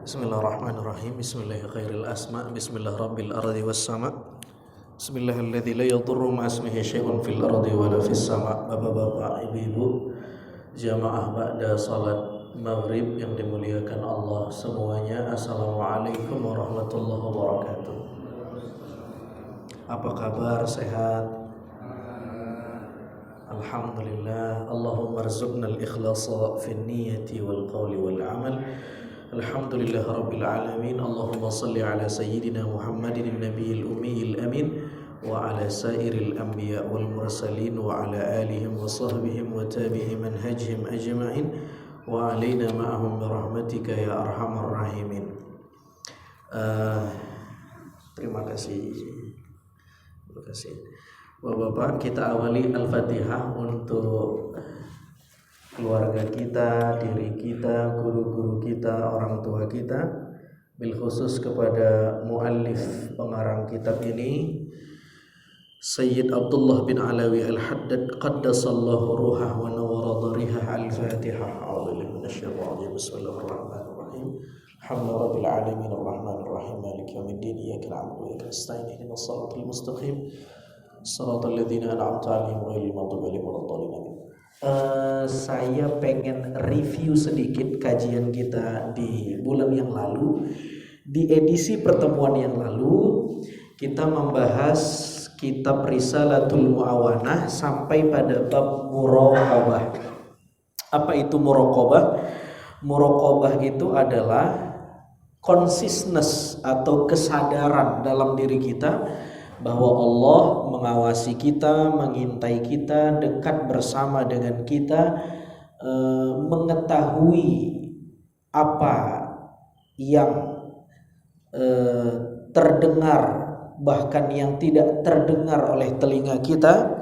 Bismillahirrahmanirrahim. Bismillahir khairil asma. Bismillah rabbil ardi was sama. Bismillahilladzi la yadurru ma ismihi syai'un fil ardi wala fis sama. Bapak-bapak, ibu-ibu, jamaah ba'da salat maghrib yang dimuliakan Allah semuanya. Assalamualaikum warahmatullahi wabarakatuh. Apa kabar? Sehat? Alhamdulillah. Allahumma rzuqna al-ikhlasa fin niyyati wal qawli wal amal. Alhamdulillah Rabbil Alamin. Allahumma salli ala Sayyidina Muhammadin Nabiyil Ummiyil Amin wa ala sairil anbiya wal mursalin wa ala alihim wa sahbihim wa tabi'i manhajihim ajma'in wa alaina ma'ahum birahmatika ya arhamar rahimin. Terima kasih. Bapak-bapak, kita awali Al-Fatihah untuk keluarga kita, diri kita, guru-guru kita, orang tua kita, bil khusus kepada muallif pengarang kitab ini, Sayyid Abdullah bin Alawi Al-Haddad qaddasallahu ruhah wa nawwara darihah. Al-Fatihah. A'udzubillahi minasyaitonir rajim. Bismillahirrahmanirrahim. Alhamdulillahi rabbil alamin arrahmanir rahim maliki yaumiddin iyyaka na'budu wa iyyaka nasta'in ihdinas siratal mustaqim siratal ladzina an'amta 'alaihim ghairil maghdubi 'alaihim waladdallin. Saya pengen review sedikit kajian kita di bulan yang lalu. Di edisi pertemuan yang lalu kita membahas kitab Risalatul Mu'awanah sampai pada bab muraqabah. Apa itu muraqabah? Muraqabah itu adalah consciousness atau kesadaran dalam diri kita bahwa Allah mengawasi kita, mengintai kita, dekat bersama dengan kita, mengetahui apa yang terdengar, bahkan yang tidak terdengar oleh telinga kita,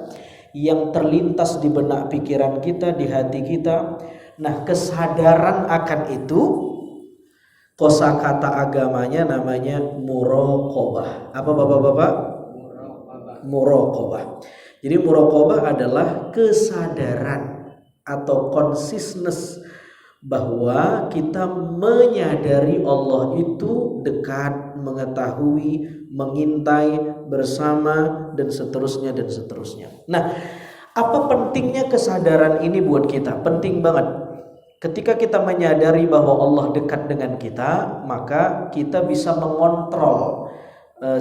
yang terlintas di benak pikiran kita, di hati kita. Nah, kesadaran akan itu, kosakata agamanya namanya muraqabah. Apa bapak-bapak? Muraqabah. Jadi muraqabah adalah kesadaran atau consciousness bahwa kita menyadari Allah itu dekat, mengetahui, mengintai, bersama, dan seterusnya dan seterusnya. Nah, apa pentingnya kesadaran ini buat kita? Penting banget. Ketika kita menyadari bahwa Allah dekat dengan kita, maka kita bisa mengontrol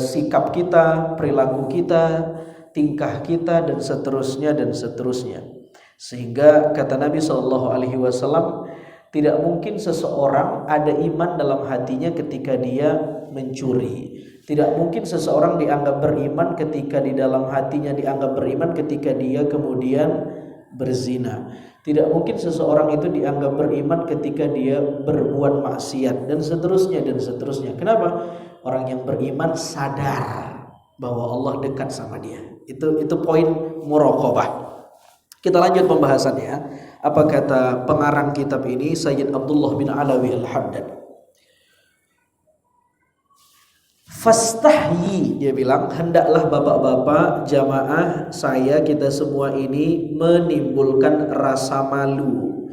sikap kita, perilaku kita, tingkah kita, dan seterusnya dan seterusnya. Sehingga kata Nabi SAW, tidak mungkin seseorang ada iman dalam hatinya ketika dia mencuri. Tidak mungkin seseorang dianggap beriman ketika di dalam hatinya dianggap beriman ketika dia kemudian berzina. Tidak mungkin seseorang itu dianggap beriman ketika dia berbuat maksiat, dan seterusnya dan seterusnya. Kenapa? Orang yang beriman sadar bahwa Allah dekat sama dia. Itu poin muraqabah. Kita lanjut pembahasannya. Apa kata pengarang kitab ini, Sayyid Abdullah bin Alawi Al-Haddad? Fastahyi, dia bilang, hendaklah bapak-bapak, jamaah saya, kita semua ini menimbulkan rasa malu,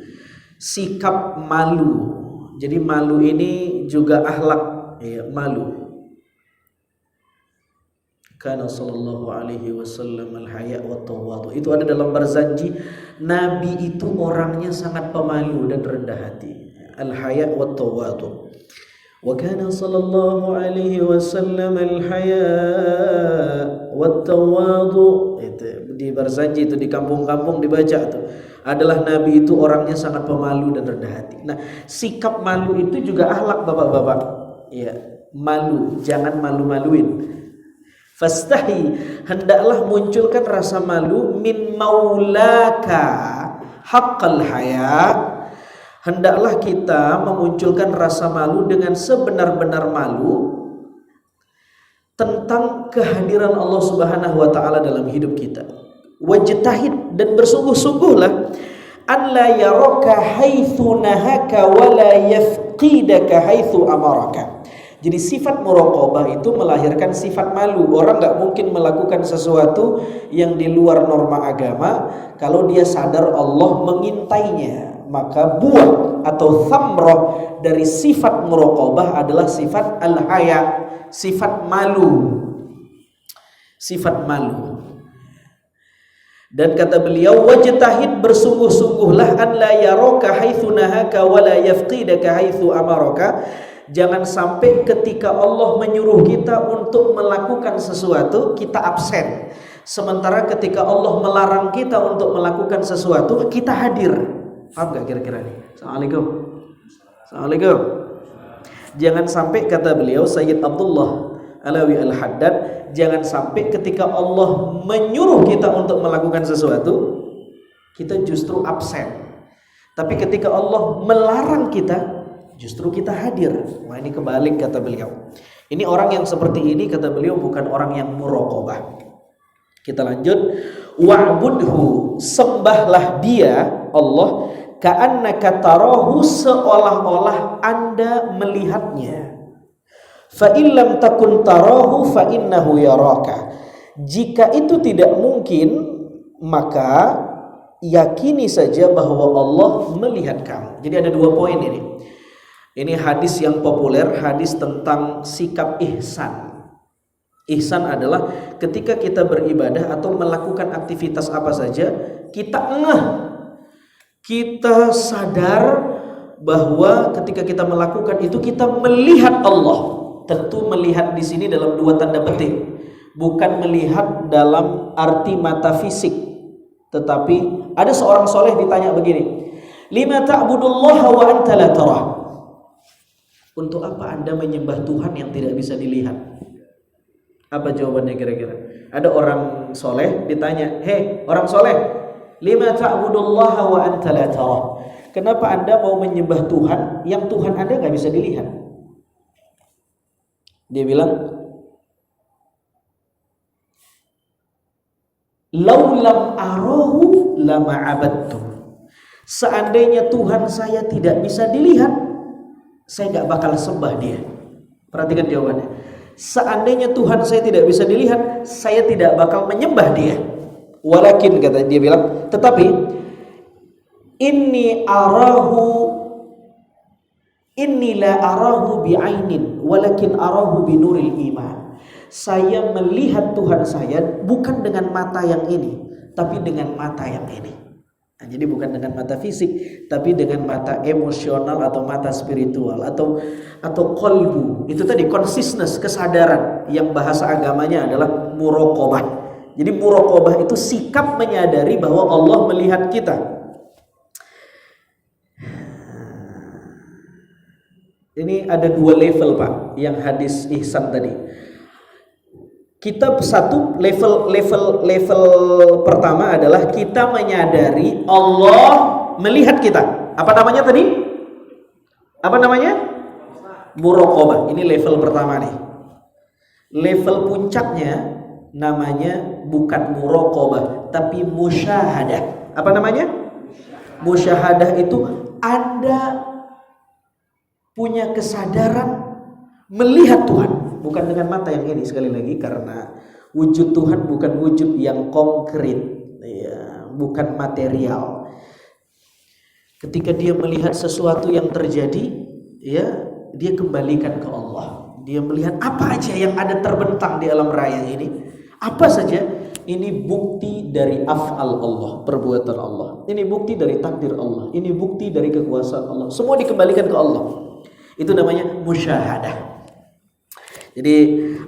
sikap malu. Jadi malu ini juga akhlak, ya, malu. Kana sallallahu alaihi wasallam al-haya' wa tawadu. Itu ada dalam Barzanji. Nabi itu orangnya sangat pemalu dan rendah hati. Al-haya' wa tawadu. Wa kana sallallahu alaihi wasallam al-haya' wa tawadu. Itu di Barzanji, itu di kampung-kampung dibaca tuh. Adalah Nabi itu orangnya sangat pemalu dan rendah hati. Nah, sikap malu itu juga akhlak bapak-bapak. Ya, malu, jangan malu-maluin. Fastahi, hendaklah munculkan rasa malu min maulaka haqqal haya. Hendaklah kita memunculkan rasa malu dengan sebenar-benar malu tentang kehadiran Allah Subhanahu wa taala dalam hidup kita. Wajtahid, dan bersungguh-sungguhlah an la yaraka haitsu nahaka wa la yafqidaka haitsu amaraka. Jadi sifat muraqabah itu melahirkan sifat malu. Orang gak mungkin melakukan sesuatu yang di luar norma agama kalau dia sadar Allah mengintainya, Maka buah atau thamrah dari sifat muraqabah adalah sifat al-haya, sifat malu. Sifat malu. Dan kata beliau, wajtahid, bersungguh-sungguhlah, an la yaraka haitsu nahaka wa la yafqidaka haitsu amaraka. Jangan sampai ketika Allah menyuruh kita untuk melakukan sesuatu, kita absen. Sementara ketika Allah melarang kita untuk melakukan sesuatu, kita hadir. Paham gak kira-kira nih? Assalamualaikum. Assalamualaikum. Jangan sampai, kata beliau Sayyid Abdullah Alawi Al-Haddad, jangan sampai ketika Allah menyuruh kita untuk melakukan sesuatu, kita justru absen. Tapi ketika Allah melarang kita, justru kita hadir. Wah, ini kebalik, kata beliau. Ini orang yang seperti ini, kata beliau, bukan orang yang muraqabah. Kita lanjut. Wa'budhu, sembahlah dia, Allah, ka'annaka tarahu, seolah-olah Anda melihatnya. Fa illam takun tarahu fa innahu yaraka. Jika itu tidak mungkin, maka yakini saja bahwa Allah melihat kamu. Jadi ada 2 poin ini. Ini hadis yang populer, hadis tentang sikap ihsan. Ihsan adalah ketika kita beribadah atau melakukan aktivitas apa saja, kita ngeh, kita sadar bahwa ketika kita melakukan itu kita melihat Allah. Tentu melihat di sini dalam 2 tanda petik, bukan melihat dalam arti mata fisik. Tetapi ada seorang soleh ditanya begini, lima ta'budullaha wa anta la tarah. Untuk apa Anda menyembah Tuhan yang tidak bisa dilihat? Apa jawabannya kira-kira? Ada orang soleh ditanya, hei orang soleh, lima ta'budullaha wa anta la tarah. Kenapa Anda mau menyembah Tuhan yang Tuhan Anda gak bisa dilihat? Dia bilang, laulam arahu lama abadtum. Seandainya Tuhan saya tidak bisa dilihat, saya gak bakal sembah dia. Perhatikan jawabannya. Seandainya Tuhan saya tidak bisa dilihat, saya tidak bakal menyembah dia. Walakin, kata dia bilang, tetapi inni la arahu bi'ainin walakin arahu binuril iman. Saya melihat Tuhan saya bukan dengan mata yang ini, tapi dengan mata yang ini. Nah, jadi bukan dengan mata fisik, tapi dengan mata emosional atau mata spiritual atau qalbu. Itu tadi consciousness, kesadaran, yang bahasa agamanya adalah muraqabah. Jadi muraqabah itu sikap menyadari bahwa Allah melihat kita. Ini ada 2 level, Pak, yang hadis ihsan tadi. Kita satu level pertama adalah kita menyadari Allah melihat kita. Apa namanya tadi? Apa namanya? Muraqabah. Ini level pertama nih. Level puncaknya namanya bukan muraqabah, tapi musyahadah. Apa namanya? Musyahadah itu Anda punya kesadaran melihat Tuhan, bukan dengan mata yang ini, sekali lagi, karena wujud Tuhan bukan wujud yang konkret, ya, bukan material. Ketika dia melihat sesuatu yang terjadi, ya, dia kembalikan ke Allah. Dia melihat apa aja yang ada terbentang di alam raya ini, apa saja, ini bukti dari af'al Allah, perbuatan Allah. Ini bukti dari takdir Allah. Ini bukti dari kekuasaan Allah. Semua dikembalikan ke Allah. Itu namanya musyahadah. Jadi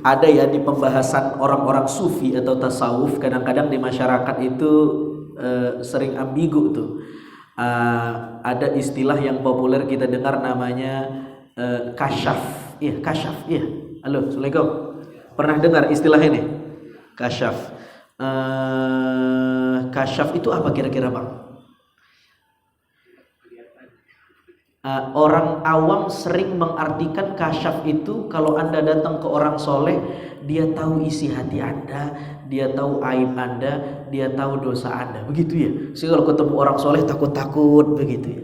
ada ya di pembahasan orang-orang sufi atau tasawuf, kadang-kadang di masyarakat itu sering ambigu tuh. Ada istilah yang populer kita dengar namanya kasyaf. Iya, kasyaf. Iya. Halo, Assalamualaikum. Pernah dengar istilah ini? Kasyaf. Kasyaf itu apa kira-kira, Bang? Orang awam sering mengartikan kasyaf itu kalau Anda datang ke orang soleh, dia tahu isi hati Anda, dia tahu aib Anda, dia tahu dosa Anda, begitu ya. Sehingga kalau ketemu orang soleh takut-takut, begitu ya.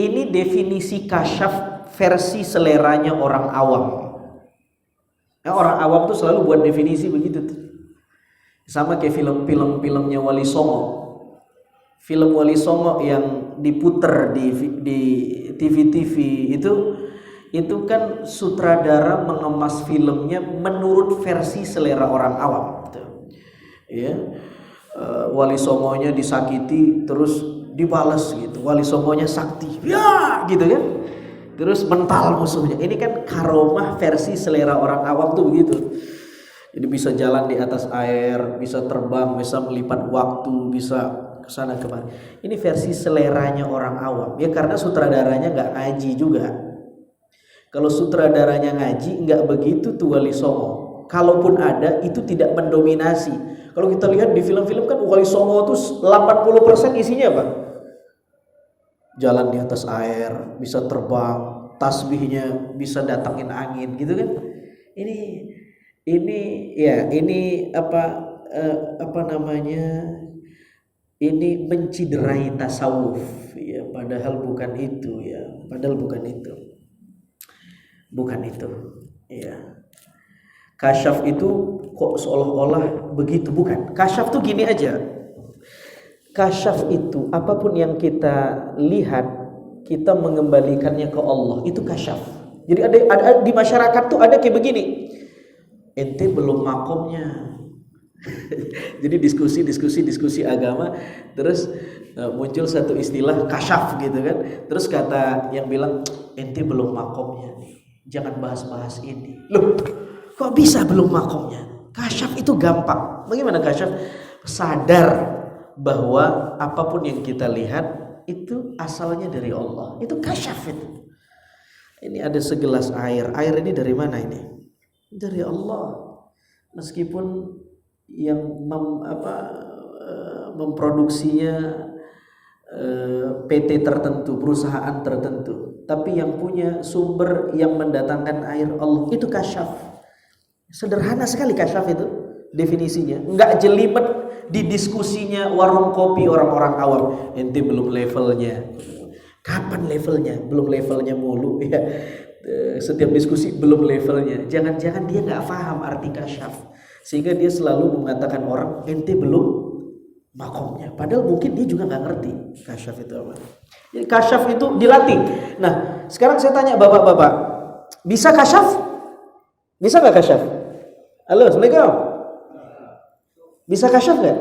Ini definisi kasyaf versi seleranya orang awam. Nah, orang awam tuh selalu buat definisi begitu tuh. Sama kayak film-filmnya Wali Songo. Film Wali Songo yang diputer di TV-TV itu kan sutradara mengemas filmnya menurut versi selera orang awam gitu. Ya. Wali Songonya disakiti terus dibalas gitu. Wali Songonya sakti. Ya, gitu kan. Terus mental musuhnya. Ini kan karomah versi selera orang awam tuh begitu. Jadi bisa jalan di atas air, bisa terbang, bisa melipat waktu, bisa kesana kemari. Ini versi seleranya orang awam. Ya karena sutradaranya nggak ngaji juga. Kalau sutradaranya ngaji nggak begitu tuh Wali Songo. Kalaupun ada itu tidak mendominasi. Kalau kita lihat di film-film kan Wali Songo tuh 80% isinya apa? Jalan di atas air, bisa terbang, tasbihnya bisa datangin angin gitu kan. Ini apa namanya? Ini menciderai tasawuf ya, padahal bukan itu ya. Bukan itu. Ya. Kasyaf itu kok seolah-olah begitu, bukan. Kasyaf tuh gini aja. Kasyaf itu apapun yang kita lihat, kita mengembalikannya ke Allah, itu kasyaf. Jadi ada di masyarakat tuh ada kayak begini. Ente belum makomnya. Jadi diskusi agama, terus muncul satu istilah kasyaf gitu kan. Terus kata yang bilang ente belum makomnya nih. Jangan bahas-bahas ini. Loh, kok bisa belum makomnya? Kasyaf itu gampang. Bagaimana kasyaf? Sadar bahwa apapun yang kita lihat itu asalnya dari Allah. Itu kasyaf itu. Ini ada segelas air. Air ini dari mana ini? Dari Allah. Meskipun yang memproduksinya PT tertentu, perusahaan tertentu, tapi yang punya sumber yang mendatangkan air Allah, itu kasyaf. Sederhana sekali kasyaf itu definisinya. Enggak jelimet di diskusinya warung kopi orang-orang awam. Ente belum levelnya. Kapan levelnya? Belum levelnya mulu ya. Setiap diskusi belum levelnya. Jangan-jangan dia nggak paham arti kasyaf, sehingga dia selalu mengatakan orang ente belum makomnya. Padahal mungkin dia juga nggak ngerti kasyaf itu apa. Jadi kasyaf itu dilatih. Nah, sekarang saya tanya bapak-bapak, bisa kasyaf? Bisa nggak kasyaf? Halo, assalamualaikum. Bisa kasyaf nggak?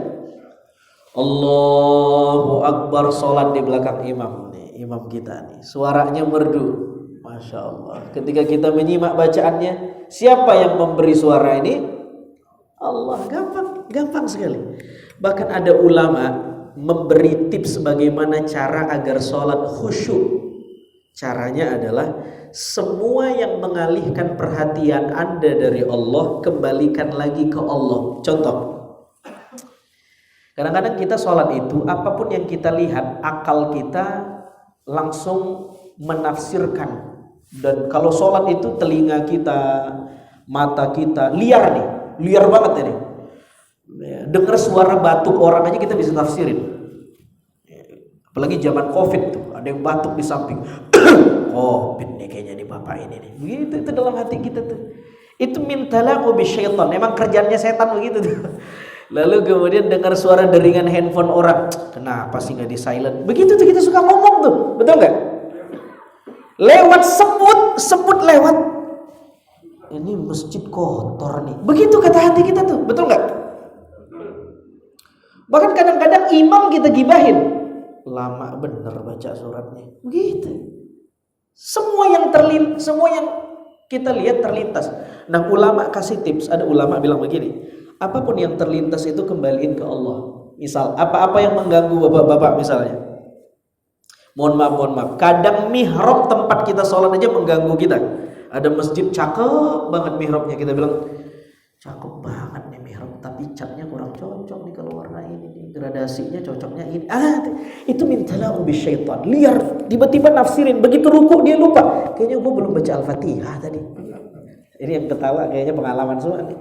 Allahu Akbar, sholat di belakang imam nih, imam kita nih, suaranya merdu. Masya Allah. Ketika kita menyimak bacaannya, siapa yang memberi suara ini? Allah. Gampang sekali. Bahkan ada ulama memberi tips bagaimana cara agar sholat khusyuk. Caranya adalah semua yang mengalihkan perhatian Anda dari Allah, kembalikan lagi ke Allah. Contoh, kadang-kadang kita sholat itu apapun yang kita lihat, akal kita langsung menafsirkan. Dan kalau sholat itu telinga kita, mata kita liar nih, liar banget ini. Dengar suara batuk orang aja kita bisa tafsirin. Apalagi zaman COVID tuh, ada yang batuk di samping. COVID nih kayaknya nih bapak ini nih. Begitu itu dalam hati kita tuh. Itu mintalaqu bisyaitan. Emang kerjanya setan begitu tuh. Lalu kemudian dengar suara deringan handphone orang. Kenapa sih nggak di silent? Begitu tuh kita suka ngomong tuh, betul nggak? Lewat semut lewat. Ini masjid kotor nih. Begitu kata hati kita tuh, betul nggak? Bahkan kadang-kadang imam kita gibahin. Lama bener baca suratnya. Begitu. Semua yang kita lihat terlintas. Nah, ulama kasih tips. Ada ulama bilang begini. Apapun yang terlintas itu kembaliin ke Allah. Misal, apa-apa yang mengganggu bapak-bapak misalnya. Mohon maaf. Kadang mihrab tempat kita sholat aja mengganggu kita. Ada masjid cakep banget mihrabnya, kita bilang cakep banget nih mihrab, tapi catnya kurang cocok nih kalau warna ini nih, gradasinya cocoknya ini. Itu mintalaqu bisyaitan. Liar, tiba-tiba nafsirin, begitu ruku dia lupa. Kayaknya gue belum baca Al-Fatihah tadi. Ini yang ketawa kayaknya pengalaman semua nih.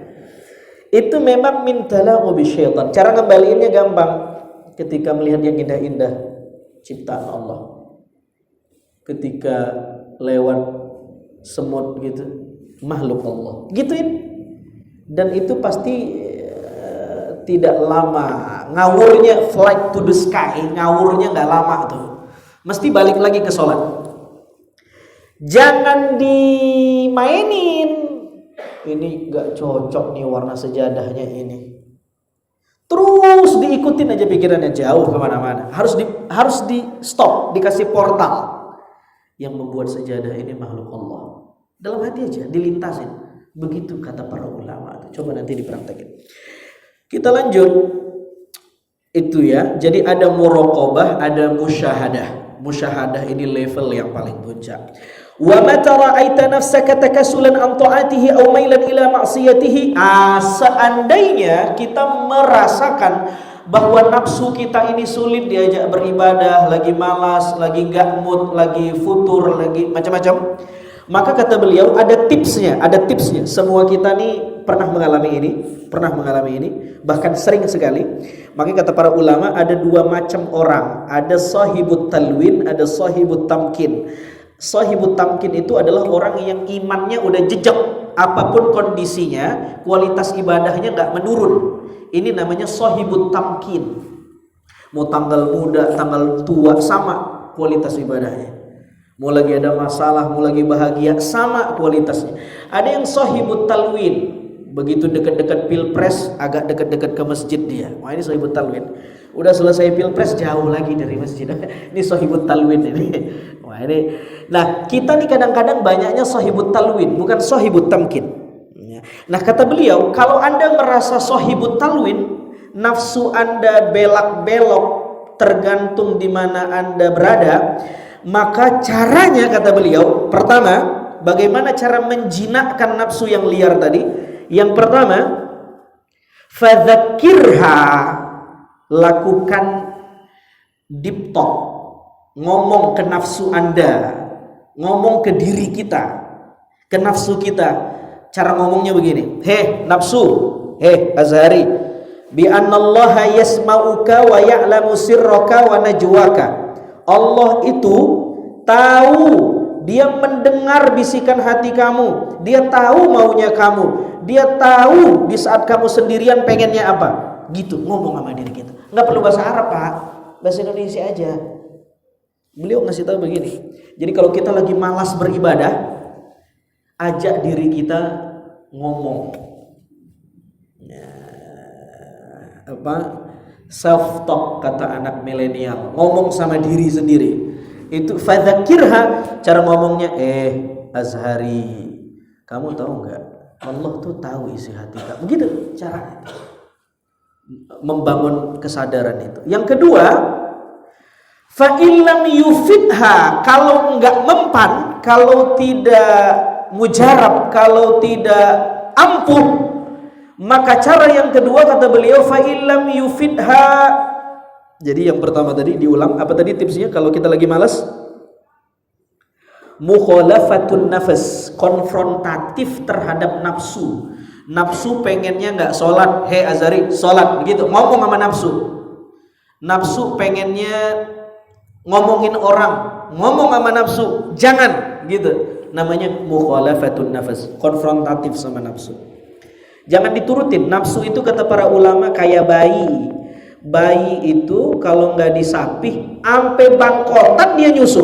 Itu memang mintalaqu bisyaitan. Cara ngembaliinnya gampang. Ketika melihat yang indah-indah ciptaan Allah, ketika lewat semut gitu, makhluk Allah, gituin. Dan itu pasti tidak lama. Ngawurnya flight to the sky, ngawurnya nggak lama tuh. Mesti balik lagi ke sholat. Jangan dimainin. Ini gak cocok nih warna sejadahnya ini. Terus diikutin aja pikirannya jauh kemana-mana. Harus di stop, dikasih portal. Yang membuat sejadah ini makhluk Allah. Dalam hati aja, dilintasin. Begitu kata para ulama. Coba nanti dipraktekin. Kita lanjut. Itu ya. Jadi ada muraqabah, ada musyahadah. Musyahadah ini level yang paling puncak. Wa mata ra'aita nafsaka takasulan an ta'atihi aw mailan ila ma'siyatihi. Seandainya kita merasakan bahwa nafsu kita ini sulit diajak beribadah, lagi malas, lagi enggak mood, lagi futur, lagi macam-macam, maka kata beliau ada tipsnya. Semua kita nih pernah mengalami ini, bahkan sering sekali. Maka kata para ulama ada dua macam orang, ada sahibut talwin, ada sahibut tamkin. Sahibut tamkin itu adalah orang yang imannya udah jejak, apapun kondisinya, kualitas ibadahnya nggak menurun. Ini namanya sahibut tamkin. Mau tanggal muda, tanggal tua, sama kualitas ibadahnya. Mau lagi ada masalah, mau lagi bahagia, sama kualitasnya. Ada yang sahibut talwin. Begitu dekat-dekat pilpres, agak dekat-dekat ke masjid dia. Wah, ini sahibut talwin. Udah selesai pilpres, jauh lagi dari masjid. Ini sahibut talwin ini. Wah, ini. Nah, kita nih kadang-kadang banyaknya sahibut talwin, bukan sahibut tamkin. Nah, kata beliau, kalau Anda merasa sahibut talwin, nafsu Anda belak-belok tergantung di mana Anda berada, maka caranya, kata beliau, pertama, bagaimana cara menjinakkan nafsu yang liar tadi? Yang pertama, fadzakirha, lakukan deep talk, ngomong ke nafsu Anda, ngomong ke diri kita, ke nafsu kita. Cara ngomongnya begini, hei nafsu, hei Azhari, bi annallaha yasma'uka wa ya'lamu sirraka wa najwaka. Allah itu tahu, dia mendengar bisikan hati kamu, dia tahu maunya kamu, dia tahu di saat kamu sendirian pengennya apa. Gitu ngomong sama diri kita. Nggak perlu bahasa Arab, Pak, bahasa Indonesia aja. Beliau ngasih tahu begini. Jadi kalau kita lagi malas beribadah, ajak diri kita ngomong, self talk kata anak milenial, ngomong sama diri sendiri. Itu fadzakirha, cara ngomongnya, Azhari, kamu tahu nggak, Allah tuh tahu isi hati kamu. Begitu cara membangun kesadaran itu. Yang kedua, fa illam yufidha, kalau enggak mempan, kalau tidak mujarab, kalau tidak ampuh, maka cara yang kedua kata beliau, fa illam yufidha. Jadi yang pertama tadi diulang, apa tadi tipsnya kalau kita lagi malas? Mukhalafatun nafas, konfrontatif terhadap nafsu. Nafsu pengennya nggak sholat, hei Azhari sholat, begitu ngomong sama nafsu. Nafsu pengennya ngomongin orang, ngomong sama nafsu, jangan gitu. Namanya mukhalafatun nafas, konfrontatif sama nafsu. Jangan diturutin. Nafsu itu kata para ulama kayak bayi. Bayi itu kalau nggak disapih, ampe bangkotan dia nyusu.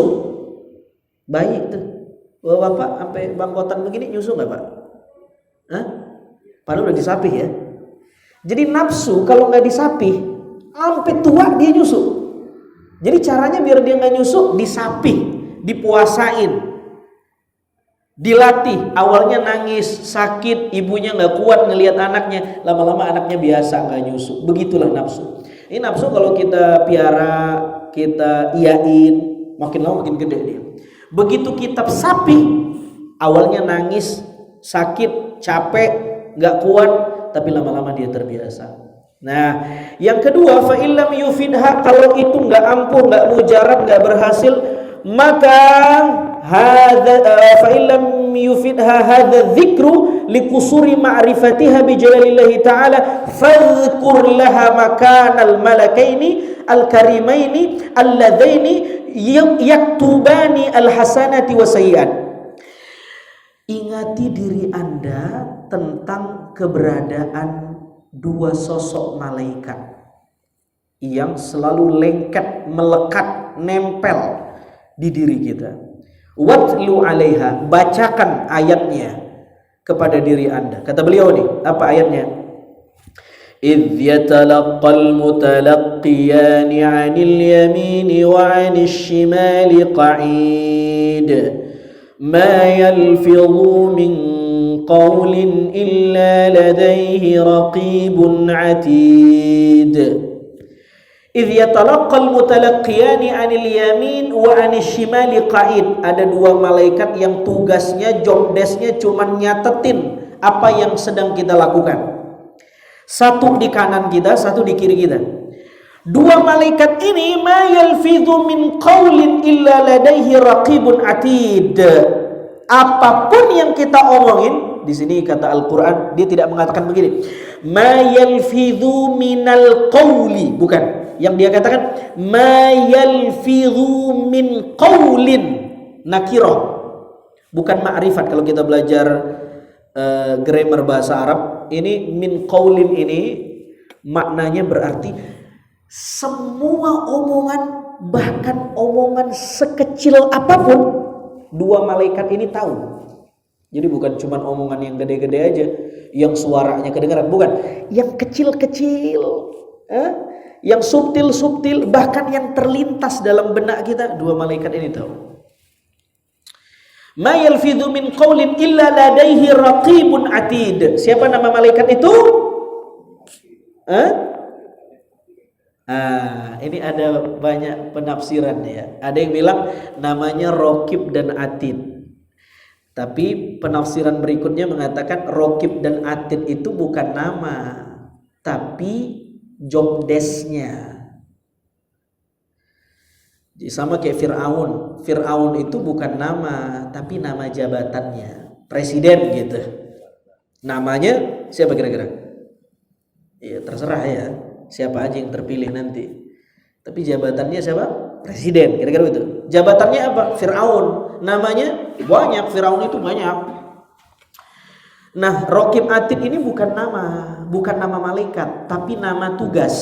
Bayi itu, bapak ampe bangkotan begini nyusu nggak, Pak? Hah? Padahal udah disapih ya. Jadi nafsu kalau nggak disapih, ampe tua dia nyusu. Jadi caranya biar dia nggak nyusu, disapih, dipuasain. Dilatih, awalnya nangis, sakit, ibunya nggak kuat ngelihat anaknya, lama-lama anaknya biasa nggak nyusu. Begitulah nafsu. Ini nafsu kalau kita piara, kita iyain, makin lama makin gede dia. Begitu kita sapi, awalnya nangis, sakit, capek, nggak kuat, tapi lama-lama dia terbiasa. Nah, yang kedua, fa illam yufidha, kalau itu nggak ampuh, nggak mujarab, nggak berhasil, maka fa illam yufidha hadza dzikru likusuri ma'rifatiha bi jalalillahi ta'ala fadhkur laha makanal malakaini al-karimaini alladzaini yaktubani al-hasanati wa sayyi'at. Ingati diri Anda tentang keberadaan dua sosok malaikat yang selalu lengket, melekat, nempel di diri kita. Watlu 'alaiha, bacakan ayatnya kepada diri Anda. Kata beliau nih, apa ayatnya? إذ يتلقى المتلقيان عن اليمين وعن الشمال قعيد ما يلفظ من قول إلا لديه رقيب عتيد إذ يتلقى المتلقيان عن اليمين وعن الشمال قعيد. Ada dua malaikat yang tugasnya, job desk-nya cuman nyatetin apa yang sedang kita lakukan. Satu di kanan kita, satu di kiri kita. Dua malaikat ini ma yalfidhu min qaulin illa ladaihi raqibun atid. Apapun yang kita omongin, di sini kata Al-Qur'an dia tidak mengatakan begini. Ma yalfidhu minal qauli, bukan. Yang dia katakan ma yalfidhu min qaulin, nakirah. Bukan ma'rifat. Kalau kita belajar grammar bahasa Arab, ini min qaulin ini maknanya berarti semua omongan, bahkan omongan sekecil apapun, dua malaikat ini tahu. Jadi bukan cuma omongan yang gede-gede aja, yang suaranya kedengaran, bukan. Yang kecil-kecil, yang subtil-subtil, bahkan yang terlintas dalam benak kita, dua malaikat ini tahu. Ma yalfidhu min qaulin illa ladaihi raqibun atid. Siapa nama malaikat itu? Ini ada banyak penafsiran ya. Ada yang bilang namanya Raqib dan Atid. Tapi penafsiran berikutnya mengatakan Raqib dan Atid itu bukan nama, tapi job desk-nya. Jadi sama kayak Fir'aun. Fir'aun itu bukan nama, tapi nama jabatannya. Presiden gitu. Namanya siapa kira-kira? Ya terserah ya. Siapa aja yang terpilih nanti. Tapi jabatannya siapa? Presiden. Kira-kira itu. Jabatannya apa? Fir'aun. Namanya banyak. Fir'aun itu banyak. Nah, Raqib Atid ini bukan nama. Bukan nama malaikat. Tapi nama tugas.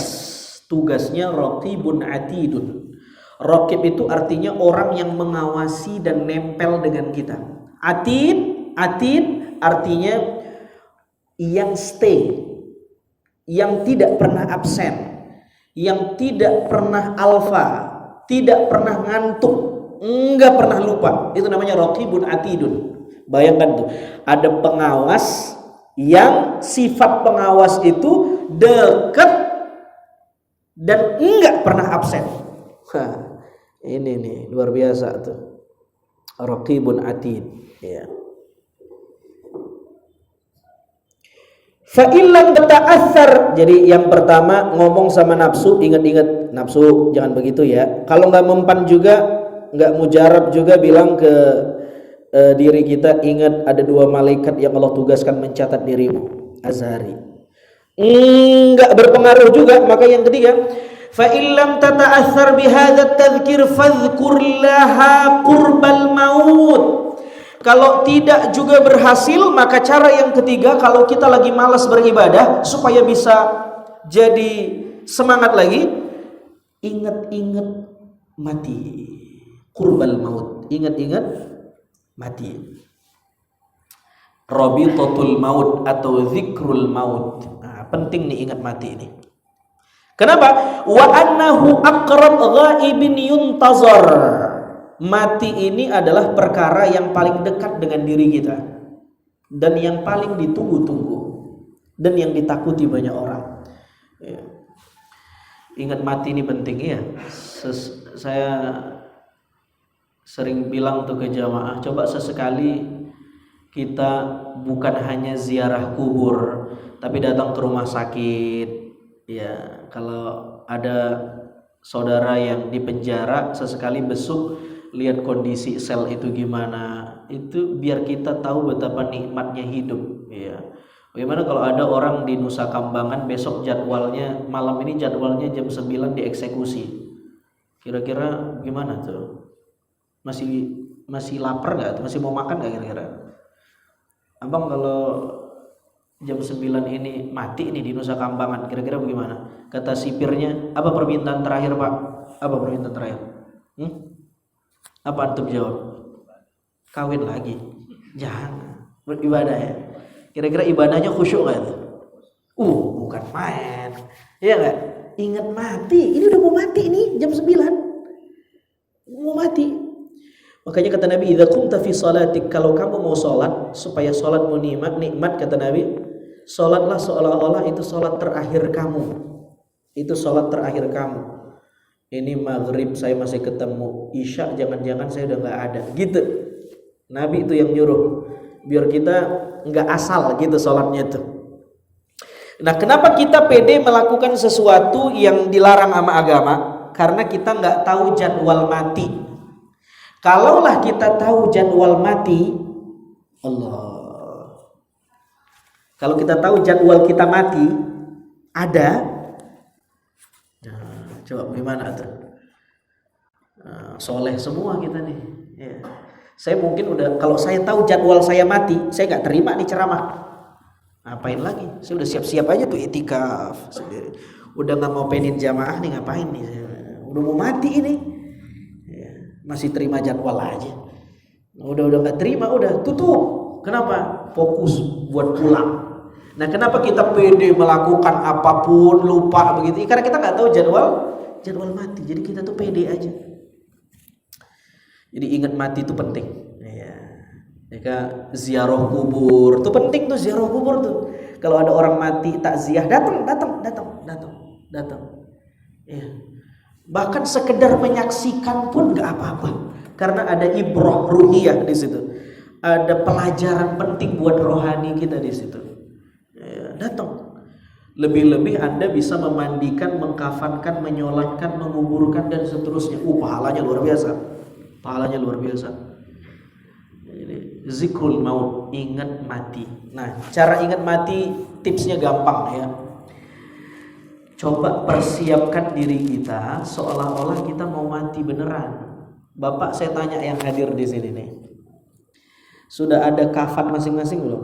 Tugasnya Raqibun Atidun. Raqib itu artinya orang yang mengawasi dan nempel dengan kita. Atid artinya yang stay, yang tidak pernah absen, yang tidak pernah alfa, tidak pernah ngantuk, enggak pernah lupa. Itu namanya Raqibun Atidun. Bayangkan tuh, ada pengawas yang sifat pengawas itu dekat dan enggak pernah absen. Ini nih luar biasa tuh. Raqibun Atid ya. Fa illam tata'athar. Jadi yang pertama ngomong sama nafsu, ingat-ingat nafsu, jangan begitu ya. Kalau nggak mempan juga, nggak mujarab juga, bilang ke diri kita, ingat ada dua malaikat yang Allah tugaskan mencatat dirimu. Azhari. Nggak berpengaruh juga, maka yang ketiga, fa illam tata'athar bihadza tadhkir fadhkur laha qurbal maut. Kalau tidak juga berhasil, maka cara yang ketiga, kalau kita lagi malas beribadah supaya bisa jadi semangat lagi, ingat-ingat mati. Qurbal maut, ingat-ingat mati. Rabitatul maut atau zikrul maut. Nah, penting nih ingat mati ini. Kenapa? Wa annahu aqrab ghaibin yuntazar. Mati ini adalah perkara yang paling dekat dengan diri kita dan yang paling ditunggu-tunggu dan yang ditakuti banyak orang. Ya. Ingat mati ini penting ya. Saya sering bilang tuh ke jamaah, coba sesekali kita bukan hanya ziarah kubur, tapi datang ke rumah sakit. Ya, kalau ada saudara yang di penjara, sesekali besuk, lihat kondisi sel itu gimana, itu biar kita tahu betapa nikmatnya hidup ya. Bagaimana kalau ada orang di Nusa Kambangan, besok jadwalnya, malam ini jadwalnya jam 9 dieksekusi, kira-kira gimana tuh? Masih lapar gak? Masih mau makan gak kira-kira? Abang kalau jam 9 ini mati nih di Nusa Kambangan, kira-kira bagaimana? Kata sipirnya, apa permintaan terakhir pak? Apa permintaan terakhir? Apa antum jawab? Kawin lagi. Jangan. Beribadah ya. Kira-kira ibadahnya khusyuk nggak itu? Bukan main. Iya nggak? Ingat mati. Ini udah mau mati nih jam 9. Mau mati. Makanya kata Nabi, idza qumta fi shalatik, kalau kamu mau sholat supaya sholatmu nikmat kata Nabi, sholatlah seolah-olah itu sholat terakhir kamu. Itu sholat terakhir kamu. Ini maghrib saya masih ketemu, isya jangan-jangan saya udah nggak ada. Gitu. Nabi itu yang nyuruh. Biar kita nggak asal gitu sholatnya tuh. Nah, kenapa kita pede melakukan sesuatu yang dilarang sama agama? Karena kita nggak tahu jadwal mati. Kalaulah kita tahu jadwal mati, Allah. Kalau kita tahu jadwal kita mati, ada. Nah, coba gimana tuh? Soleh semua kita nih. Ya. Saya mungkin kalau saya tahu jadwal saya mati, saya nggak terima nih ceramah. Ngapain lagi? Saya udah siap-siap aja tuh itikaf sendiri. Udah nggak mau penin jamaah nih, ngapain nih? Udah mau mati ini. Masih terima jadwal aja. Udah nggak terima, udah tutup. Kenapa? Fokus buat pulang. Nah, kenapa kita pede melakukan apapun lupa begitu? Karena kita nggak tahu jadwal mati. Jadi kita tuh pede aja. Jadi ingat mati itu penting. Ya, ziarah kubur itu penting tuh, ziarah kubur tuh. Kalau ada orang mati takziah, datang. Ya. Bahkan sekedar menyaksikan pun nggak apa-apa, karena ada ibrah ruhiyah di situ, ada pelajaran penting buat rohani kita di situ. Ya, datang. Lebih-lebih Anda bisa memandikan, mengkafankan, menyolatkan, menguburkan dan seterusnya. Pahalanya luar biasa. Jadi, zikrul maut, ingat mati. Nah, cara ingat mati tipsnya gampang ya. Coba persiapkan diri kita seolah-olah kita mau mati beneran. Bapak, saya tanya yang hadir di sini nih, sudah ada kafan masing-masing belum?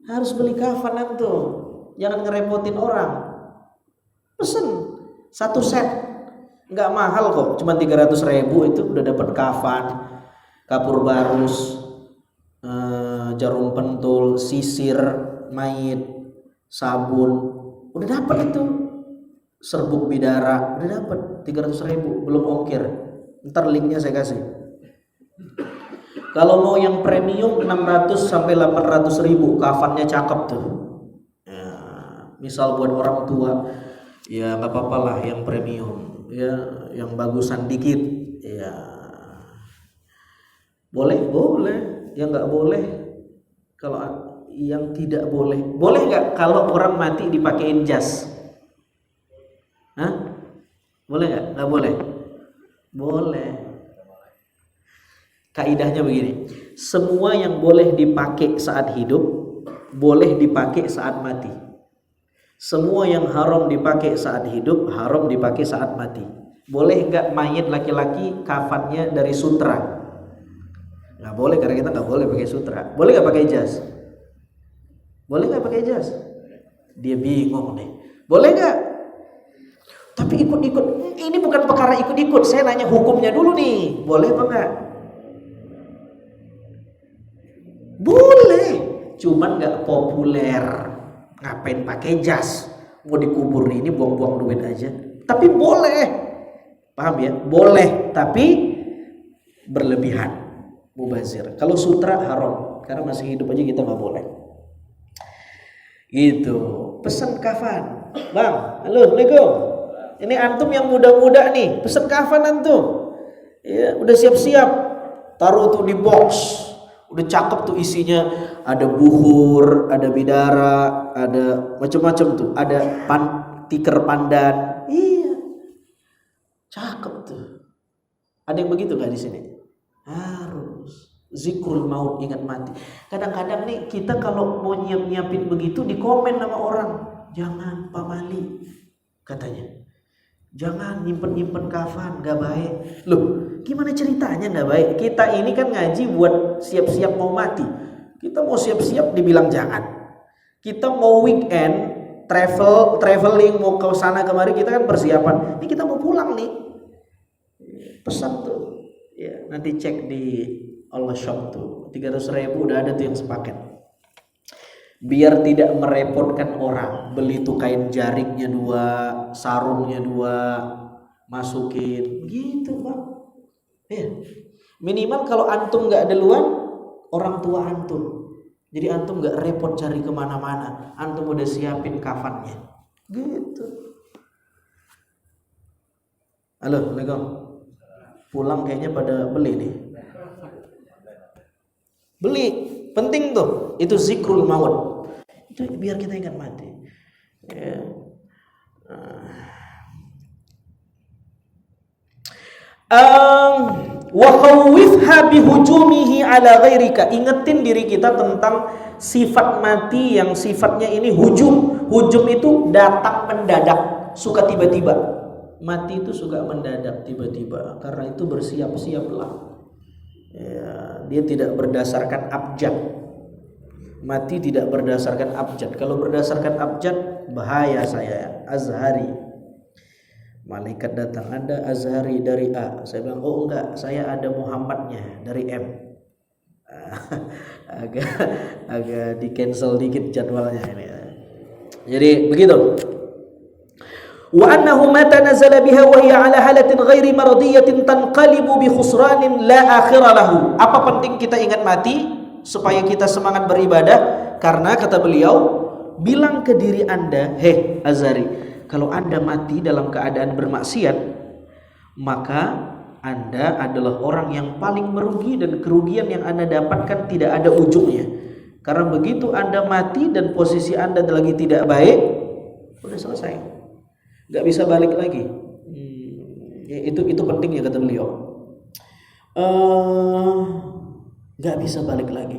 Harus beli kafan tuh. Jangan ngerepotin orang. Pesen 1 set. Nggak mahal kok, cuma 300.000 itu udah dapat kafan, kapur barus, jarum pentul, sisir mayit, sabun, udah dapat itu. Serbuk bidara udah dapat 300.000, belum ongkir. Ntar linknya saya kasih. Kalau mau yang premium 600 sampai 800.000, kafannya cakep tuh. Ya, misal buat orang tua, ya nggak apa-apa lah yang premium. Ya, yang bagusan dikit, ya boleh, yang nggak boleh. Kalau yang tidak boleh nggak kalau orang mati dipakein jas? Boleh nggak? Nggak boleh. Boleh. Kaidahnya begini, semua yang boleh dipakai saat hidup boleh dipakai saat mati. Semua yang haram dipakai saat hidup, haram dipakai saat mati. Boleh nggak mayit laki-laki kafannya dari sutra? Nggak boleh, karena kita nggak boleh pakai sutra. Boleh nggak pakai jas? Boleh nggak pakai jas? Dia bingung nih. Boleh nggak? Tapi ikut-ikut. Ini bukan perkara ikut-ikut. Saya nanya hukumnya dulu nih. Boleh apa nggak? Boleh. Cuman nggak populer. Ngapain pakai jas? Mau dikubur ini buang-buang duit aja. Tapi boleh. Paham ya? Boleh, tapi berlebihan. Mubazir. Kalau sutra haram, karena masih hidup aja kita nggak boleh. Gitu. Pesan kafan. Bang, halo, Assalamualaikum. Ini antum yang muda-muda nih, pesan kafan antum. Ya, udah siap-siap. Taruh tuh di box. Udah cakep tuh isinya, ada buhur, ada bidara, ada macam-macam tuh, ada tikar pandan. Iya. Cakep tuh. Ada yang begitu nggak di sini? Harus. Zikrul maut, ingat mati. Kadang-kadang nih kita kalau mau nyiapin begitu di komen sama orang, jangan Pak Mali katanya. Jangan nyimpen kafan, gak baik. Loh, gimana ceritanya gak baik? Kita ini kan ngaji buat siap-siap mau mati. Kita mau siap-siap dibilang jangan. Kita mau weekend, traveling, mau ke sana kemari, kita kan persiapan. Ini kita mau pulang nih. Pesan tuh. Ya, nanti cek di Allah Shop tuh. 300.000 udah ada tuh yang sepaket. Biar tidak merepotkan orang. Beli tuh kain jaringnya 2, sarungnya 2, masukin. Gitu, Bang. Ya. Minimal kalau antum gak duluan, orang tua antum. Jadi antum gak repot cari kemana-mana. Antum udah siapin kafannya. Gitu. Halo, Assalamualaikum. Pulang kayaknya pada beli nih. Beli, penting tuh. Itu zikrul maut. Itu biar kita ingat mati. Ya. Wa khawwifha bihujumihi ala ghairika. Ingetin diri kita tentang sifat mati yang sifatnya ini hujum. Hujum itu datang mendadak, suka tiba-tiba. Mati itu suka mendadak tiba-tiba. Karena itu bersiap-siaplah. Ya, dia tidak berdasarkan abjad. Mati tidak berdasarkan abjad. Kalau berdasarkan abjad, bahaya saya. Azhari. Malaikat datang, ada Azhari dari A. Saya bilang, oh enggak, saya ada Muhammadnya dari M. agak di cancel dikit jadwalnya ini. Jadi begitu. Wa annahu ma tanazala biha wa hiya ala halatin ghairi maradiyatin tanqalibu bi khusranin la akhira lahu. Apa penting kita ingat mati supaya kita semangat beribadah? Karena kata beliau, bilang ke diri Anda, hei Azhari, kalau Anda mati dalam keadaan bermaksiat, maka Anda adalah orang yang paling merugi dan kerugian yang Anda dapatkan tidak ada ujungnya. Karena begitu Anda mati dan posisi Anda lagi tidak baik, udah selesai. Gak bisa balik lagi. Itu pentingnya kata beliau. Gak bisa balik lagi.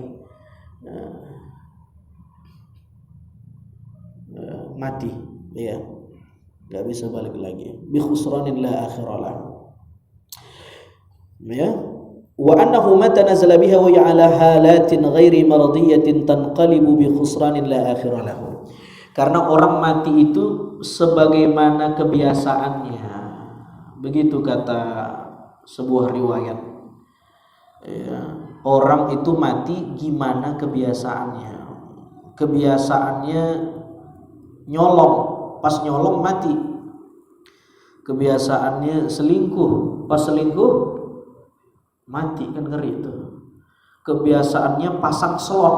Mati, ya. Gak bisa balik lagi. Bi khusranin la akhiralah. Ya. Wa annahu mata nazala biha wa ala halatin ghairi maradiyatin tanqalibu bi khusranin la akhiralah. Karena orang mati itu sebagaimana kebiasaannya. Begitu kata sebuah riwayat. Ya, orang itu mati gimana kebiasaannya. Kebiasaannya nyolong, pas nyolong mati. Kebiasaannya selingkuh, pas selingkuh mati, kan ngeri itu. Kebiasaannya pasang slot,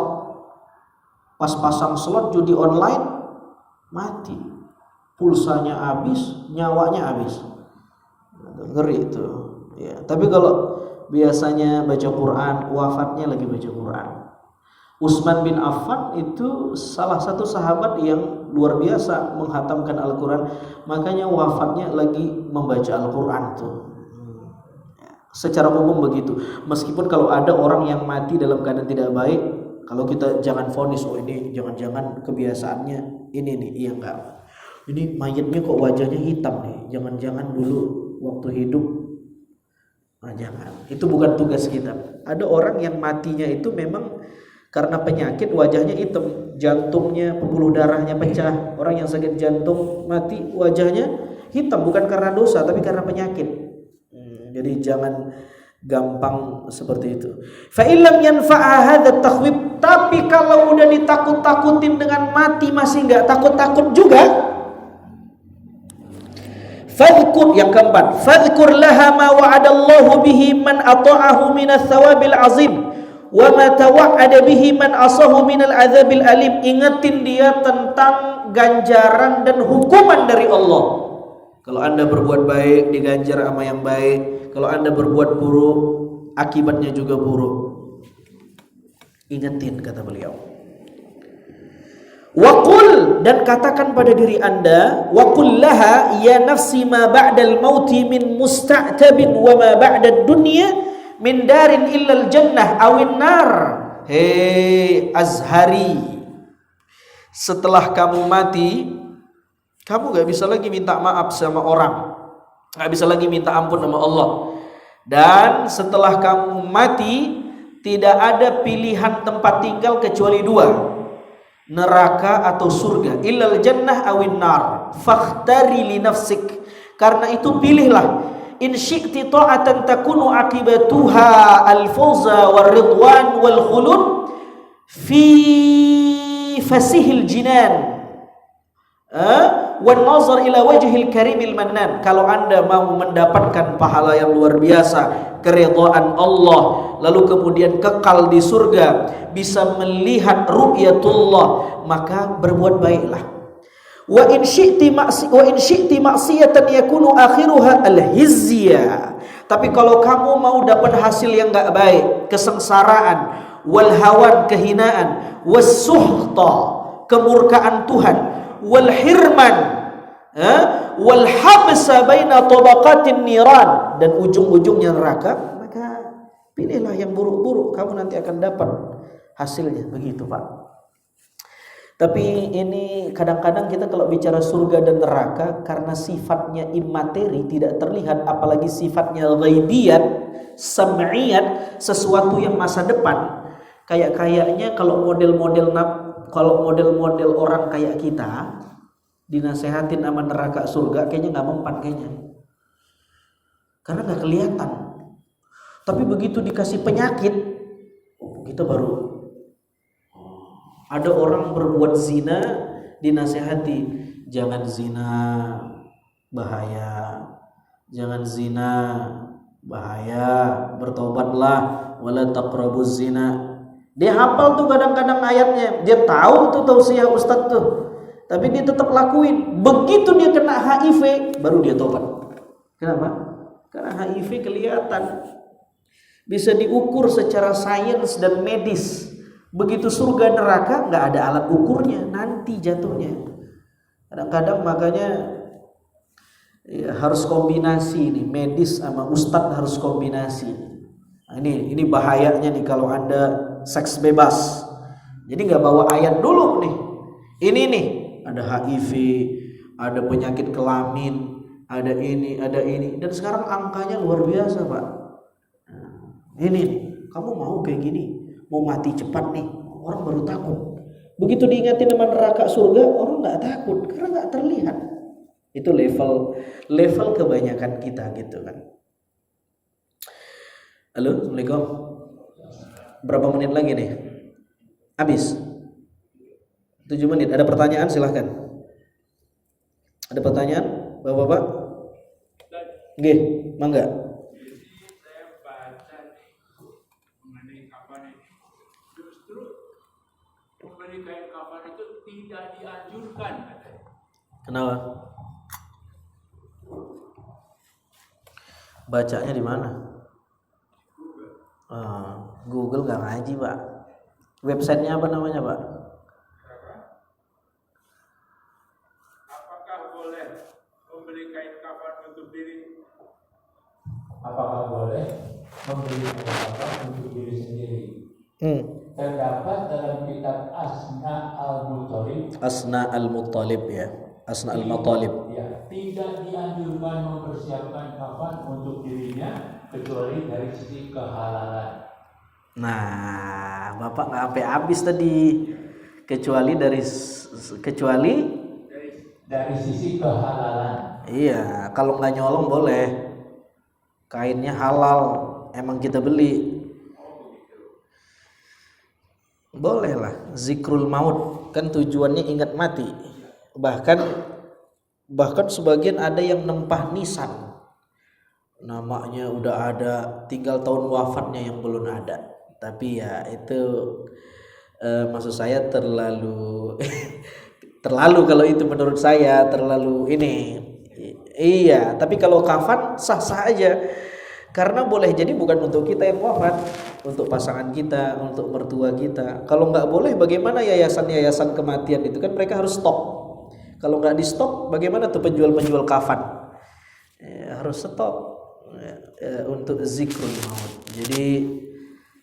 pas pasang slot judi online mati, pulsanya habis, nyawanya habis, ngeri itu. Ya, tapi kalau biasanya baca Quran, wafatnya lagi baca Quran. Utsman bin Affan itu salah satu sahabat yang luar biasa menghatamkan Al-Quran, makanya wafatnya lagi membaca Al-Quran tuh. Secara umum begitu. Meskipun kalau ada orang yang mati dalam keadaan tidak baik, kalau kita jangan vonis, oh ini jangan-jangan kebiasaannya ini nih, iya enggak. Ini mayatnya kok wajahnya hitam nih, jangan-jangan dulu waktu hidup. Nah, jangan. Itu bukan tugas kita. Ada orang yang matinya itu memang karena penyakit, wajahnya hitam, jantungnya, pembuluh darahnya pecah. Orang yang sakit jantung mati wajahnya hitam bukan karena dosa tapi karena penyakit. Jadi jangan gampang seperti itu. Fa illam yanfa'a hadza takhwif, tapi kalau udah ditakut-takutin dengan mati masih enggak takut-takut juga. Fadhkur, yang keempat, fadhkur laha ma wa'adallahu bihi man ata'ahu minas thawabil azim wa ma tawa'ada bihi man asahu minal adzabil alim. Ingetin dia tentang ganjaran dan hukuman dari Allah. Kalau Anda berbuat baik diganjar sama yang baik, kalau Anda berbuat buruk akibatnya juga buruk. Ingetin, kata beliau. Waqul, dan katakan pada diri Anda, waqul laha ya nafsi ma ba'dal mauti min musta'tabin wa ma ba'dad dunya min darin illal jannah awin nar. Hei Azhari, setelah kamu mati, kamu gak bisa lagi minta maaf sama orang, gak bisa lagi minta ampun sama Allah. Dan setelah kamu mati, tidak ada pilihan tempat tinggal kecuali dua, neraka atau surga. Illal jannah awin nar fakhtari li nafsik. Karena itu pilihlah in syi'ti ta'atan takunu akibatuha al-fawza war-ridwan wal khulud fi fasihil jinan wan nazar ila wajhil karimil mannan. Kalau Anda mau mendapatkan pahala yang luar biasa, keridhaan Allah, lalu kemudian kekal di surga, bisa melihat ru'yatullah, maka berbuat baiklah. Wa in syi'ti ma'siyatan yakunu akhiruha al-hizya. Tapi kalau kamu mau dapat hasil yang enggak baik, kesengsaraan, wal hawan, kehinaan, was-suhta, kemurkaan Tuhan, wal hirman, wal habsa baina tabaqatin niran, dan ujung-ujungnya neraka, maka pilihlah yang buruk-buruk, kamu nanti akan dapat hasilnya. Begitu, Pak. Tapi ini kadang-kadang kita kalau bicara surga dan neraka, karena sifatnya imateri, tidak terlihat, apalagi sifatnya ghaibiyat, sam'iyat, sesuatu yang masa depan. Kayaknya kalau model-model orang kayak kita dinasehatin sama neraka surga, kayaknya nggak mempan kayaknya, karena nggak kelihatan. Tapi begitu dikasih penyakit, kita baru. Ada orang berbuat zina, dinasehati, jangan zina, bahaya. Jangan zina, bahaya. Bertobatlah, wala taqrabuz zina. Dia hafal tuh kadang-kadang ayatnya, dia tahu tuh tausiah ustaz tuh, tapi dia tetap lakuin. Begitu dia kena HIV, baru dia tobat. Kenapa? Karena HIV kelihatan, bisa diukur secara sains dan medis. Begitu surga neraka nggak ada alat ukurnya, nanti jatuhnya. Kadang-kadang makanya ya, harus kombinasi nih, medis sama ustadz harus kombinasi. Nah, ini bahayanya nih kalau Anda seks bebas. Jadi nggak bawa ayat dulu nih. Ini nih ada HIV, ada penyakit kelamin, ada ini, dan sekarang angkanya luar biasa, Pak. Nah, ini nih, kamu mau kayak gini, mau mati cepat nih, orang baru takut. Begitu diingatin sama neraka surga, orang nggak takut karena nggak terlihat. Itu level kebanyakan kita gitu kan. Halo, Assalamualaikum. Berapa menit lagi nih? Habis 7 menit. Ada pertanyaan silahkan. Ada pertanyaan Bapak-bapak? Nggih, mangga. Kain kafan itu tidak dianjurkan katanya. Kenapa? Bacanya di mana? Google nggak ngaji, Pak. Websitenya apa namanya, Pak? Apakah boleh membeli kain kafan untuk diri? Apakah boleh membeli kain kafan untuk diri sendiri? Terdapat dalam kitab Asna al-Muttalib ya. Asna al-Muttalib. Ya, tidak dianjurkan mempersiapkan kafan untuk dirinya kecuali dari sisi kehalalan. Nah, Bapak nggak sampai habis tadi. Kecuali dari sisi kehalalan. Iya, kalau nggak nyolong boleh. Kainnya halal, emang kita beli. Boleh lah, zikrul maut kan tujuannya ingat mati. Bahkan sebagian ada yang nempah nisan, namanya udah ada, tinggal tahun wafatnya yang belum ada. Tapi ya itu maksud saya terlalu kalau itu menurut saya terlalu ini. Iya, tapi kalau kafan sah-sah aja. Karena boleh jadi bukan untuk kita yang wafat, untuk pasangan kita, untuk mertua kita. Kalau nggak boleh, bagaimana yayasan-yayasan kematian itu kan mereka harus stop. Kalau nggak di stop, bagaimana tuh penjual-penjual kafan? Harus stop untuk zikrul maut. Jadi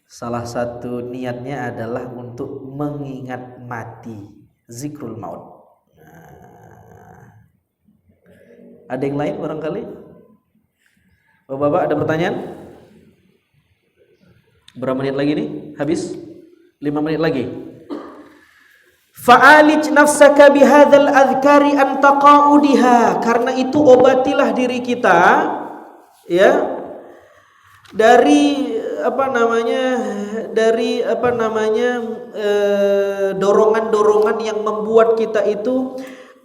salah satu niatnya adalah untuk mengingat mati, zikrul maut. Ada yang lain barangkali? Bapak-bapak ada pertanyaan? Berapa menit lagi nih? Habis? 5 menit lagi. Fa'alij nafsaka bihadzal adhkari an taqaudiha. Karena itu obatilah diri kita ya, dari dorongan-dorongan yang membuat kita itu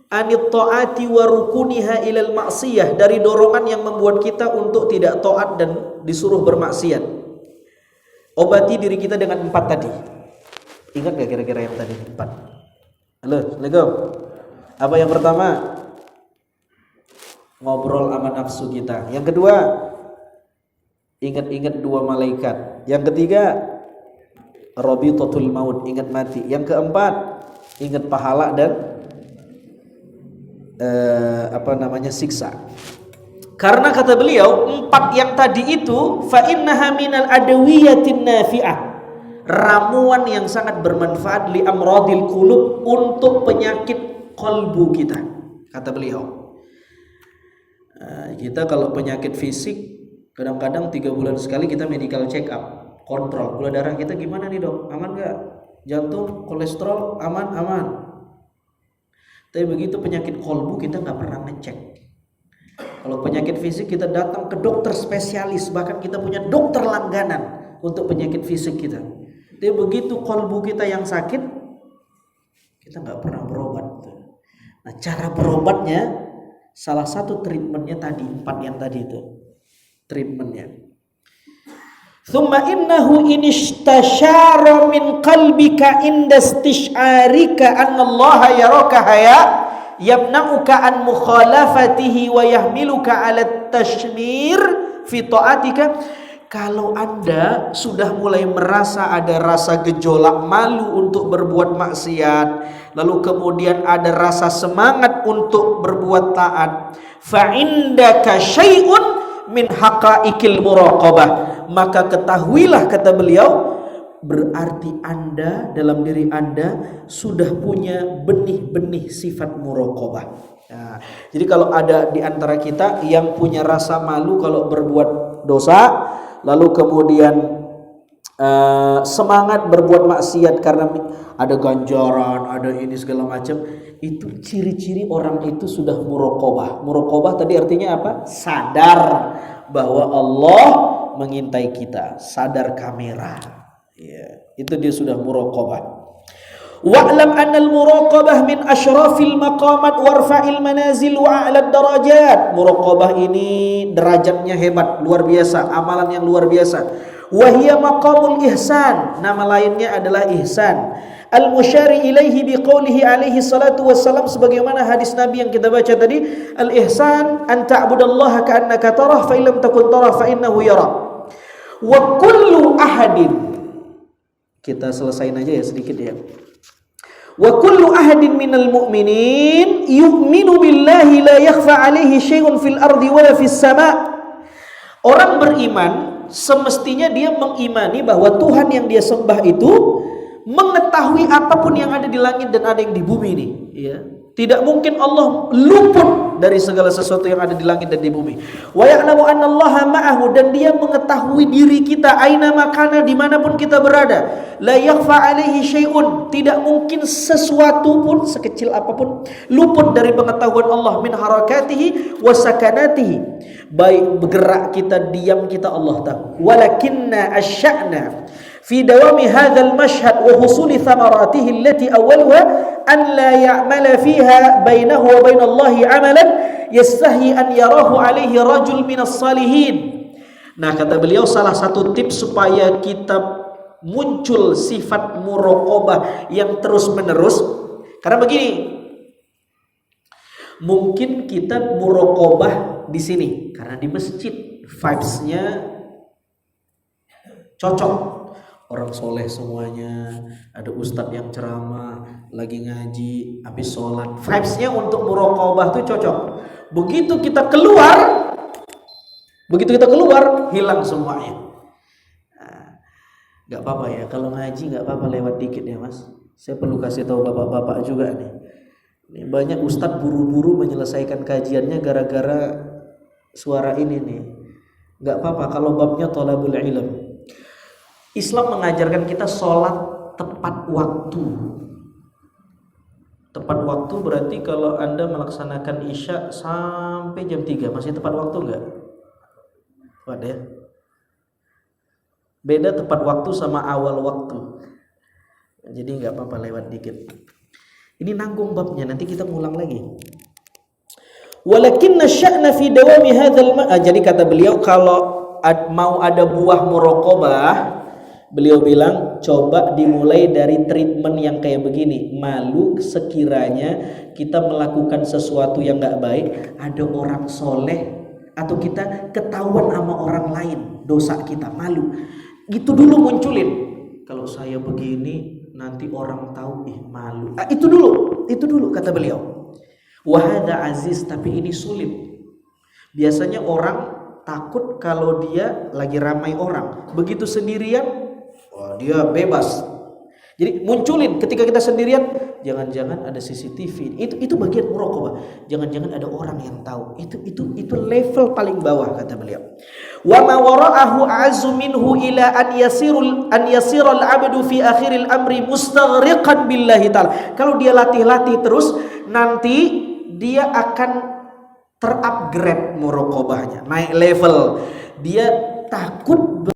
anit taati wa rukuniha ilal maksiyah, dari dorongan yang membuat kita untuk tidak taat dan disuruh bermaksiat. Obati diri kita dengan 4 tadi. Ingat gak kira-kira yang tadi 4? Halo, Assalamualaikum. Apa yang pertama? Ngobrol sama nafsu kita. Yang kedua, ingat-ingat 2 malaikat. Yang ketiga, rabitatul maut, ingat mati. Yang keempat, ingat pahala dan siksa. Karena kata beliau, 4 yang tadi itu fa innaha minal adawiyatin nafi'ah, ramuan yang sangat bermanfaat li amradil qulub, untuk penyakit kolbu kita. Kata beliau, kita kalau penyakit fisik kadang-kadang 3 bulan sekali kita medical check up, kontrol gula darah kita gimana nih dok, aman gak? Jantung, kolesterol aman. Tapi begitu penyakit kolbu kita nggak pernah ngecek. Kalau penyakit fisik kita datang ke dokter spesialis, bahkan kita punya dokter langganan untuk penyakit fisik kita. Tapi begitu kolbu kita yang sakit, kita nggak pernah berobat. Nah, cara berobatnya salah satu treatmentnya tadi 4 yang tadi itu treatmentnya. Thumma innahu inistashara min qalbika inda istish'arika anna Allah yaraka haya yamna'uka an mukhalafatihi wa yahmiluka 'ala tashmir fi ta'atika. Kalau Anda sudah mulai merasa ada rasa gejolak malu untuk berbuat maksiat, lalu kemudian ada rasa semangat untuk berbuat taat, fa indaka syai'un min haqa'iqil muraqabah, maka ketahuilah, kata beliau, berarti Anda, dalam diri Anda sudah punya benih-benih sifat muraqabah. Nah, jadi kalau ada di antara kita yang punya rasa malu kalau berbuat dosa, lalu kemudian semangat berbuat maksiat karena ada ganjaran, ada ini segala macam, itu ciri-ciri orang itu sudah muraqabah. Muraqabah tadi artinya apa? Sadar bahwa Allah mengintai kita, sadar kamera. Ya, itu dia sudah muraqabah. Wa'lam anna al-muraqabah min asyrafil maqamat warfa'il manazil wa a'lad darajat. Muraqabah ini derajatnya hebat, luar biasa, amalan yang luar biasa. Wa hiya maqamul ihsan, nama lainnya adalah ihsan. Al-musyari ilaihi biqaulihi alaihi salatu wassalam, sebagaimana hadis Nabi yang kita baca tadi, al-ihsan an ta'budallaha ka'annaka tarah fa illam takun tarah fa innahu yara. Wa kullu ahadin, kita selesain aja ya sedikit ya. Wa kullu ahadin minal mu'minin yu'minu billahi la yakhfa alaihi syai'un fil ardi wala fis sama'. Orang beriman semestinya dia mengimani bahwa Tuhan yang dia sembah itu mengetahui apapun yang ada di langit dan ada yang di bumi ini, ya. Tidak mungkin Allah luput dari segala sesuatu yang ada di langit dan di bumi. Wa ya'lamu anna Allaha ma'ahu, dan dia mengetahui diri kita aina makana, dimanapun kita berada. La yakhfa alaihi syai'un, tidak mungkin sesuatu pun sekecil apapun luput dari pengetahuan Allah, min harakatihi wa sakanatihi, baik bergerak kita, diam kita, Allah tahu. Walakinna asya'na fi dawami hadzal mashhad wa husuli thamaratihi allati awwaluha an la ya'mala fiha bainahu wa bainallahi 'amalan yastahi an yarahu alaihi rajul minas salihin. Nah, kata beliau, salah satu tips supaya kita muncul sifat muraqabah yang terus-menerus, karena begini, mungkin kita muraqabah di sini karena di masjid vibes-nya cocok, orang soleh semuanya, ada ustadz yang ceramah, lagi ngaji, habis sholat, vibes-nya untuk muraqabah tuh cocok. Begitu kita keluar, hilang semuanya. Nah, gak apa-apa ya, kalau ngaji gak apa-apa lewat dikit ya mas. Saya perlu kasih tahu bapak-bapak juga nih. Ini banyak ustadz buru-buru menyelesaikan kajiannya gara-gara suara ini nih. Gak apa-apa kalau babnya thalabul ilm. Islam mengajarkan kita sholat tepat waktu. Tepat waktu berarti kalau Anda melaksanakan isya sampai jam 3 masih tepat waktu enggak? Waduh ya. Beda tepat waktu sama awal waktu. Jadi nggak apa-apa lewat dikit. Ini nanggung babnya, nanti kita ngulang lagi. Walakinna sya'na fi dawami hadzal jadi kata beliau, kalau mau ada buah muraqabah, beliau bilang coba dimulai dari treatment yang kayak begini. Malu sekiranya kita melakukan sesuatu yang nggak baik, ada orang soleh atau kita ketahuan sama orang lain dosa kita, malu. Gitu dulu munculin. Kalau saya begini nanti orang tahu, malu. Itu dulu kata beliau. Wahada aziz, tapi ini sulit. Biasanya orang takut kalau dia lagi ramai orang. Begitu sendirian, wah dia bebas. Jadi munculin ketika kita sendirian, jangan-jangan ada CCTV. Itu bagian muraqabah. Jangan-jangan ada orang yang tahu. Itu level paling bawah kata beliau. Wa ma wara'ahu a'azzu minhu ila an yasiral 'abdu fi akhiril amri mustaghriqan billahi ta'ala. Kalau dia latih terus, nanti dia akan terupgrade muraqabahnya, naik level. Dia takut